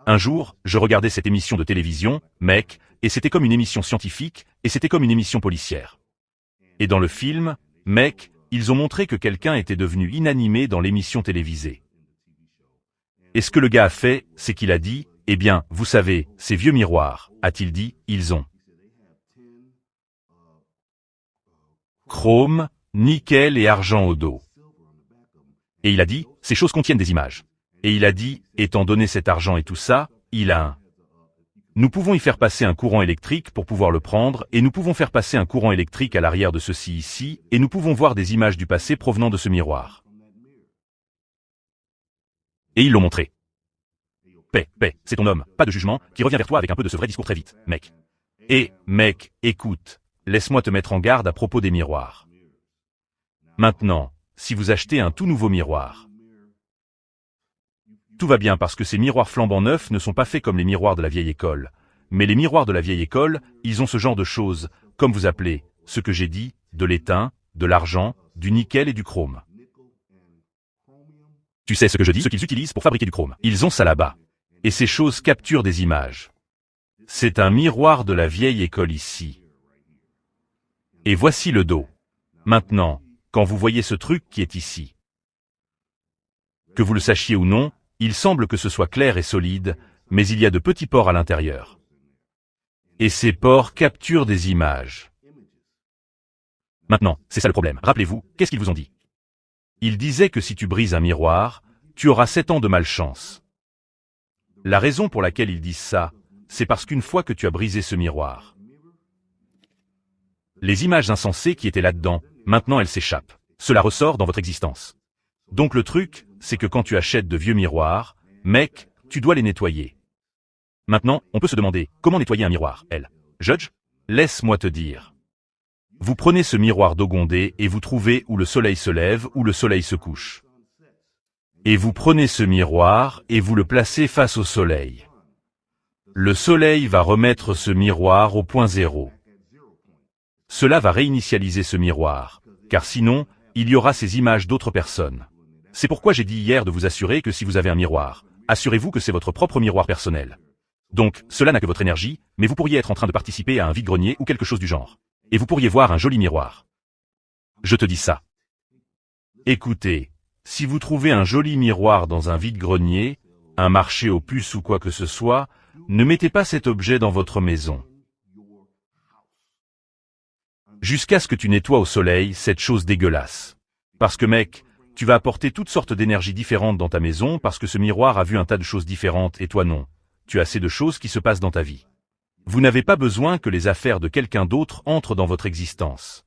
Un jour, je regardais cette émission de télévision, Mec, et c'était comme une émission scientifique, et c'était comme une émission policière. Et dans le film, Mec, ils ont montré que quelqu'un était devenu inanimé dans l'émission télévisée. Et ce que le gars a fait, c'est qu'il a dit, eh bien, vous savez, ces vieux miroirs, a-t-il dit, ils ont chrome, nickel et argent au dos. Et il a dit, ces choses contiennent des images. Et il a dit, étant donné cet argent et tout ça, il a un. Nous pouvons y faire passer un courant électrique pour pouvoir le prendre, et nous pouvons faire passer un courant électrique à l'arrière de ceci ici, et nous pouvons voir des images du passé provenant de ce miroir. Et ils l'ont montré. Paix, c'est ton homme, pas de jugement, qui revient vers toi avec un peu de ce vrai discours très vite, mec. Et, mec, écoute, laisse-moi te mettre en garde à propos des miroirs. Maintenant, si vous achetez un tout nouveau miroir, tout va bien parce que ces miroirs flambant neufs ne sont pas faits comme les miroirs de la vieille école. Mais les miroirs de la vieille école, ils ont ce genre de choses, comme vous appelez, ce que j'ai dit, de l'étain, de l'argent, du nickel et du chrome. Tu sais ce que je dis, ce qu'ils utilisent pour fabriquer du chrome. Ils ont ça là-bas. Et ces choses capturent des images. C'est un miroir de la vieille école ici. Et voici le dos. Maintenant, quand vous voyez ce truc qui est ici, que vous le sachiez ou non, il semble que ce soit clair et solide, mais il y a de petits pores à l'intérieur. Et ces pores capturent des images. Maintenant, c'est ça le problème. Rappelez-vous, qu'est-ce qu'ils vous ont dit? Ils disaient que si tu brises un miroir, tu auras 7 ans de malchance. La raison pour laquelle ils disent ça, c'est parce qu'une fois que tu as brisé ce miroir, les images insensées qui étaient là-dedans, maintenant elles s'échappent. Cela ressort dans votre existence. Donc le truc, c'est que quand tu achètes de vieux miroirs, mec, tu dois les nettoyer. Maintenant, on peut se demander, comment nettoyer un miroir, elle? Judge? Laisse-moi te dire. Vous prenez ce miroir d'Ogondé et vous trouvez où le soleil se lève, où le soleil se couche. Et vous prenez ce miroir et vous le placez face au soleil. Le soleil va remettre ce miroir au point zéro. Cela va réinitialiser ce miroir, car sinon, il y aura ces images d'autres personnes. C'est pourquoi j'ai dit hier de vous assurer que si vous avez un miroir, assurez-vous que c'est votre propre miroir personnel. Donc, cela n'a que votre énergie, mais vous pourriez être en train de participer à un vide-grenier ou quelque chose du genre. Et vous pourriez voir un joli miroir. Je te dis ça. Écoutez, si vous trouvez un joli miroir dans un vide-grenier, un marché aux puces ou quoi que ce soit, ne mettez pas cet objet dans votre maison. Jusqu'à ce que tu nettoies au soleil cette chose dégueulasse. Parce que mec, tu vas apporter toutes sortes d'énergies différentes dans ta maison parce que ce miroir a vu un tas de choses différentes et toi non. Tu as assez de choses qui se passent dans ta vie. Vous n'avez pas besoin que les affaires de quelqu'un d'autre entrent dans votre existence.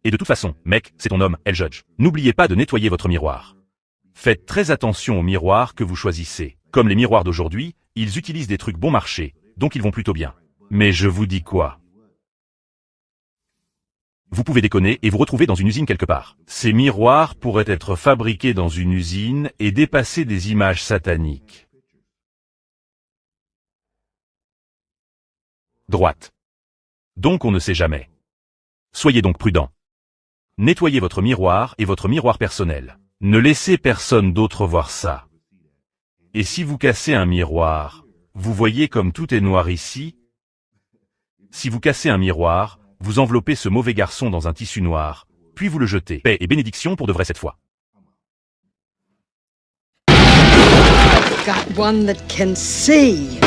Et de toute façon, mec, c'est ton homme, elle judge. N'oubliez pas de nettoyer votre miroir. Faites très attention aux miroirs que vous choisissez. Comme les miroirs d'aujourd'hui, ils utilisent des trucs bon marché, donc ils vont plutôt bien. Mais je vous dis quoi? Vous pouvez déconner et vous retrouver dans une usine quelque part. Ces miroirs pourraient être fabriqués dans une usine et dépasser des images sataniques. Droite. Donc on ne sait jamais. Soyez donc prudent. Nettoyez votre miroir et votre miroir personnel. Ne laissez personne d'autre voir ça. Et si vous cassez un miroir, vous voyez comme tout est noir ici? Si vous cassez un miroir, vous enveloppez ce mauvais garçon dans un tissu noir, puis vous le jetez. Paix et bénédiction pour de vrai cette fois. Got one that can see.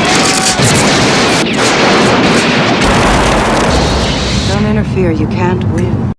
Don't interfere, you can't win.